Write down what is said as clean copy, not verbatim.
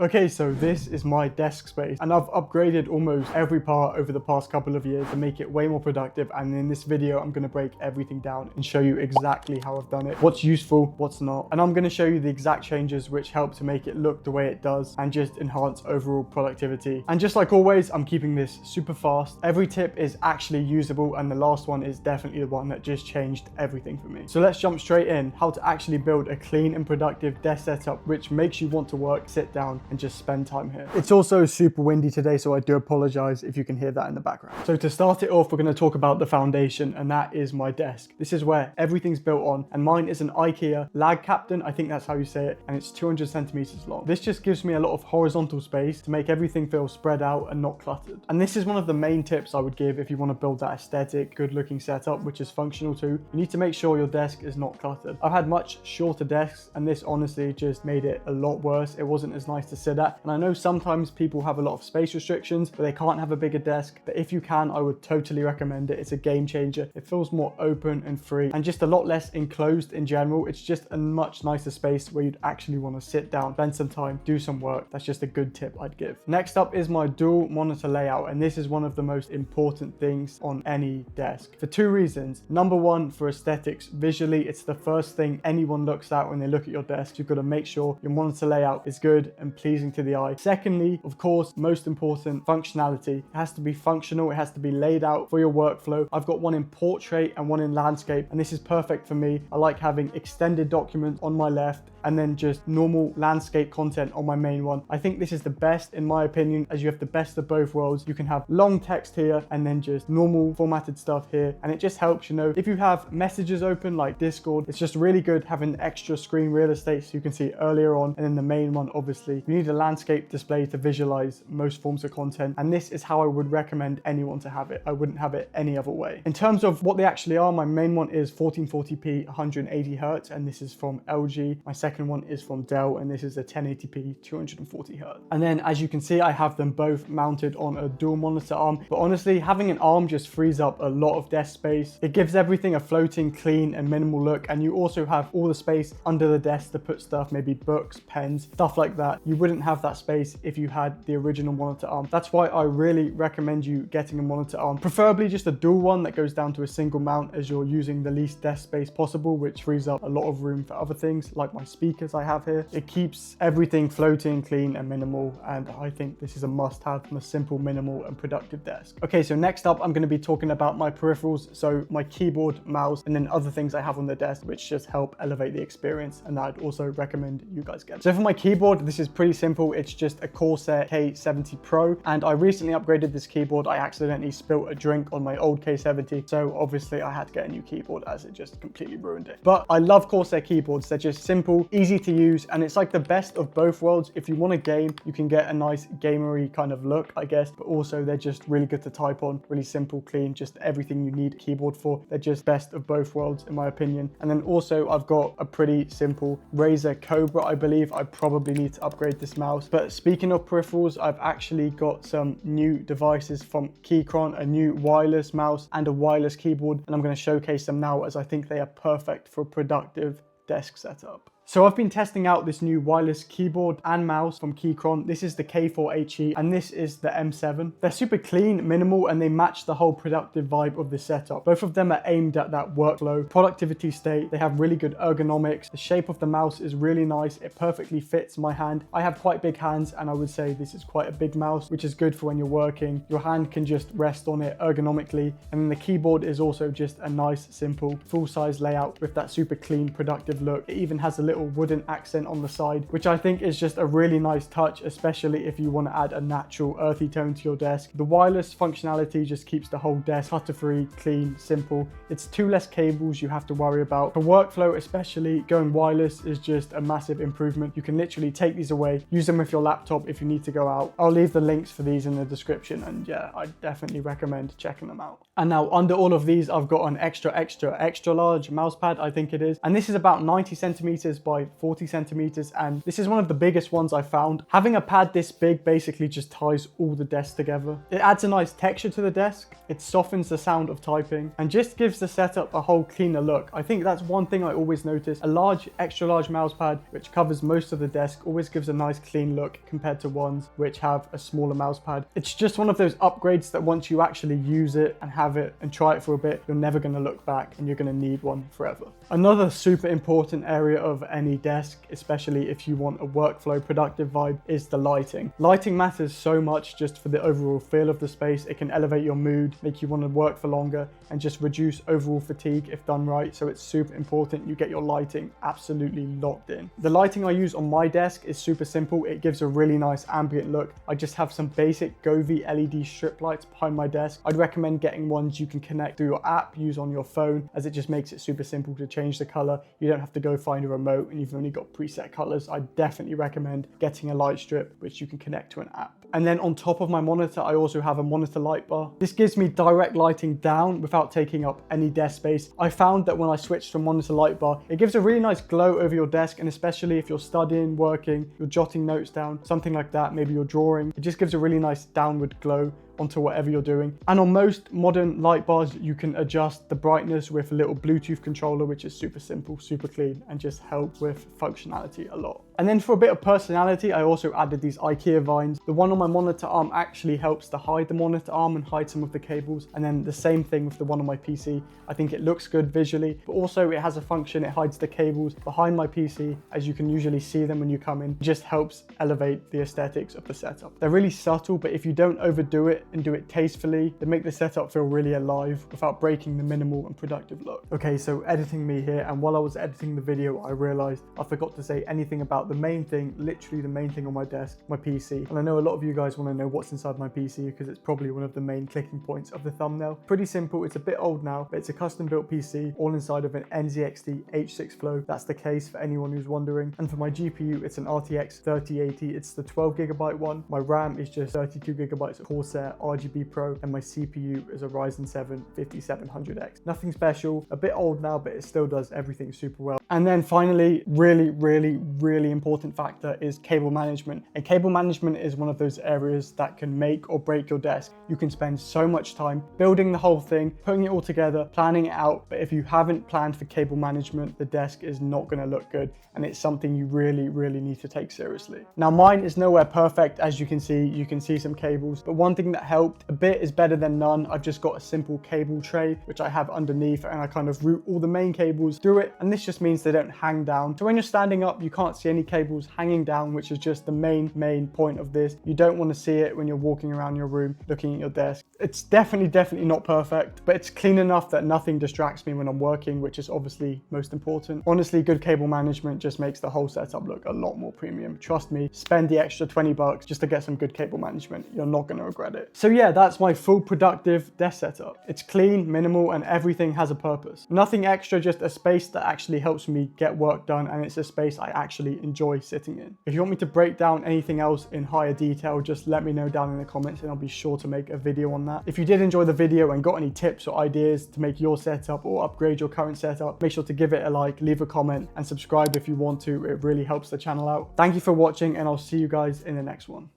Okay, so this is my desk space, and I've upgraded almost every part over the past couple of years to make it way more productive. And in this video, I'm going to break everything down and show you exactly how I've done it, what's useful, what's not. And I'm going to show you the exact changes which help to make it look the way it does and just enhance overall productivity. And just like always, I'm keeping this super fast. Every tip is actually usable, and the last one is definitely the one that just changed everything for me. So let's jump straight in, how to actually build a clean and productive desk setup which makes you want to work, sit down, and just spend time here. It's also super windy today, so I do apologize if you can hear that in the background. So to start it off, we're going to talk about the foundation, and that is my desk. This is where everything's built on, and mine is an IKEA lag captain, I think that's how you say it, and it's 200 centimeters long. This just gives me a lot of horizontal space to make everything feel spread out and not cluttered. And this is one of the main tips I would give if you want to build that aesthetic, good looking setup, which is functional too. You need to make sure your desk is not cluttered. I've had much shorter desks, and this honestly just made it a lot worse. It wasn't as nice to sit at. And I know sometimes people have a lot of space restrictions, but they can't have a bigger desk. But if you can, I would totally recommend it. It's a game changer. It feels more open and free and just a lot less enclosed in general. It's just a much nicer space where you'd actually want to sit down, spend some time, do some work. That's just a good tip I'd give. Next up is my dual monitor layout. And this is one of the most important things on any desk for two reasons. Number one, for aesthetics. Visually, it's the first thing anyone looks at when they look at your desk. You've got to make sure your monitor layout is good and pleasing to the eye. Secondly, of course, most important, functionality. It has to be functional. It has to be laid out for your workflow. I've got one in portrait and one in landscape, and this is perfect for me. I like having extended documents on my left and then just normal landscape content on my main one. I think this is the best in my opinion, as you have the best of both worlds. You can have long text here and then just normal formatted stuff here, and it just helps, you know, if you have messages open like Discord, it's just really good having extra screen real estate so you can see earlier on. And then the main one, obviously, you need a landscape display to visualize most forms of content, and this is how I would recommend anyone to have it. I wouldn't have it any other way. In terms of what they actually are, my main one is 1440p 180 hertz, and this is from LG. My second one is from Dell, and this is a 1080p 240 hertz. And then as you can see, I have them both mounted on a dual monitor arm, but honestly, having an arm just frees up a lot of desk space. It gives everything a floating, clean and minimal look, and you also have all the space under the desk to put stuff, maybe books, pens, stuff like that. You wouldn't have that space if you had the original monitor arm. That's why I really recommend you getting a monitor arm, preferably just a dual one that goes down to a single mount, as you're using the least desk space possible, which frees up a lot of room for other things like my speakers I have here. It keeps everything floating, clean and minimal, and I think this is a must-have from a simple, minimal and productive desk. Okay, so next up I'm going to be talking about my peripherals, so my keyboard, mouse, and then other things I have on the desk which just help elevate the experience, and I'd also recommend you guys get. So for my keyboard, this is pretty simple. It's just a Corsair K70 Pro, and I recently upgraded this keyboard. I accidentally spilt a drink on my old K70, so obviously I had to get a new keyboard as it just completely ruined it. But I love Corsair keyboards. They're just simple, easy to use, and it's like the best of both worlds. If you want a game, you can get a nice gamery kind of look, I guess, but also they're just really good to type on, really simple, clean, just everything you need a keyboard for. They're just best of both worlds in my opinion. And then also I've got a pretty simple Razer Cobra. I believe I probably need to upgrade this mouse. But speaking of peripherals, I've actually got some new devices from Keychron, a new wireless mouse and a wireless keyboard, and I'm going to showcase them now as I think they are perfect for a productive desk setup. So I've been testing out this new wireless keyboard and mouse from Keychron. This is the K4HE and this is the M7. They're super clean, minimal, and they match the whole productive vibe of the setup. Both of them are aimed at that workflow, productivity state. They have really good ergonomics. The shape of the mouse is really nice. It perfectly fits my hand. I have quite big hands, and I would say this is quite a big mouse, which is good for when you're working. Your hand can just rest on it ergonomically. And then the keyboard is also just a nice, simple, full-size layout with that super clean, productive look. It even has a little wooden accent on the side, which I think is just a really nice touch, especially if you want to add a natural earthy tone to your desk. The wireless functionality just keeps the whole desk clutter-free, clean, simple. It's two less cables you have to worry about. For workflow especially, going wireless is just a massive improvement. You can literally take these away, use them with your laptop if you need to go out. I'll leave the links for these in the description, and yeah, I definitely recommend checking them out. And now under all of these, I've got an extra large mouse pad, I think it is, and this is about 90 centimeters by 40 centimeters, and this is one of the biggest ones I found. Having a pad this big basically just ties all the desks together. It adds a nice texture to the desk, it softens the sound of typing, and just gives the setup a whole cleaner look. I think that's one thing I always notice. A large, extra large mouse pad, which covers most of the desk, always gives a nice clean look compared to ones which have a smaller mouse pad. It's just one of those upgrades that once you actually use it and have it and try it for a bit, you're never going to look back and you're going to need one forever. Another super important area of any desk, especially if you want a workflow productive vibe, is the lighting. Lighting matters so much just for the overall feel of the space. It can elevate your mood, make you want to work for longer, and just reduce overall fatigue if done right. So it's super important you get your lighting absolutely locked in. The lighting I use on my desk is super simple. It gives a really nice ambient look. I just have some basic Govee LED strip lights behind my desk. I'd recommend getting ones you can connect through your app, use on your phone, as it just makes it super simple to change the color. You don't have to go find a remote and you've only got preset colors. I definitely recommend getting a light strip which you can connect to an app. And then on top of my monitor, I also have a monitor light bar. This gives me direct lighting down without taking up any desk space. I found that when I switched to a monitor light bar, it gives a really nice glow over your desk, and especially if you're studying, working, you're jotting notes down, something like that, maybe you're drawing, it just gives a really nice downward glow onto whatever you're doing. And on most modern light bars, you can adjust the brightness with a little Bluetooth controller, which is super simple, super clean, and just help with functionality a lot. And then for a bit of personality, I also added these IKEA vines. The one on my monitor arm actually helps to hide the monitor arm and hide some of the cables. And then the same thing with the one on my PC. I think it looks good visually, but also it has a function. It hides the cables behind my PC, as you can usually see them when you come in. It just helps elevate the aesthetics of the setup. They're really subtle, but if you don't overdo it and do it tastefully, they make the setup feel really alive without breaking the minimal and productive look. Okay, so editing me here, and while I was editing the video, I realized I forgot to say anything about the main thing, literally the main thing on my desk, my PC. And I know a lot of you guys want to know what's inside my PC because it's probably one of the main clicking points of the thumbnail. Pretty simple, it's a bit old now, but it's a custom built PC, all inside of an NZXT H6 Flow. That's the case for anyone who's wondering. And for my GPU, it's an RTX 3080. It's the 12GB one. My RAM is just 32GB of CORSAIR RGB Pro, and my CPU is a Ryzen 7 5700X. Nothing special, a bit old now, but it still does everything super well. And then finally, really important factor is cable management. And cable management is one of those areas that can make or break your desk. You can spend so much time building the whole thing, putting it all together, planning it out, but if you haven't planned for cable management, the desk is not going to look good, and it's something you really need to take seriously. Now mine is nowhere perfect, as you can see some cables, but one thing that helped a bit is better than none. I've just got a simple cable tray which I have underneath, and I kind of route all the main cables through it, and this just means they don't hang down. So when you're standing up, you can't see any cables hanging down, which is just the main point of this. You don't want to see it when you're walking around your room looking at your desk. It's definitely not perfect, but it's clean enough that nothing distracts me when I'm working, which is obviously most important. Honestly, good cable management just makes the whole setup look a lot more premium. Trust me, spend the extra 20 bucks just to get some good cable management. You're not going to regret it. So yeah, that's my full productive desk setup. It's clean, minimal, and everything has a purpose. Nothing extra, just a space that actually helps me get work done, and it's a space I actually enjoy sitting in. If you want me to break down anything else in higher detail, just let me know down in the comments and I'll be sure to make a video on that. If you did enjoy the video and got any tips or ideas to make your setup or upgrade your current setup, make sure to give it a like, leave a comment, and subscribe if you want to. It really helps the channel out. Thank you for watching, and I'll see you guys in the next one.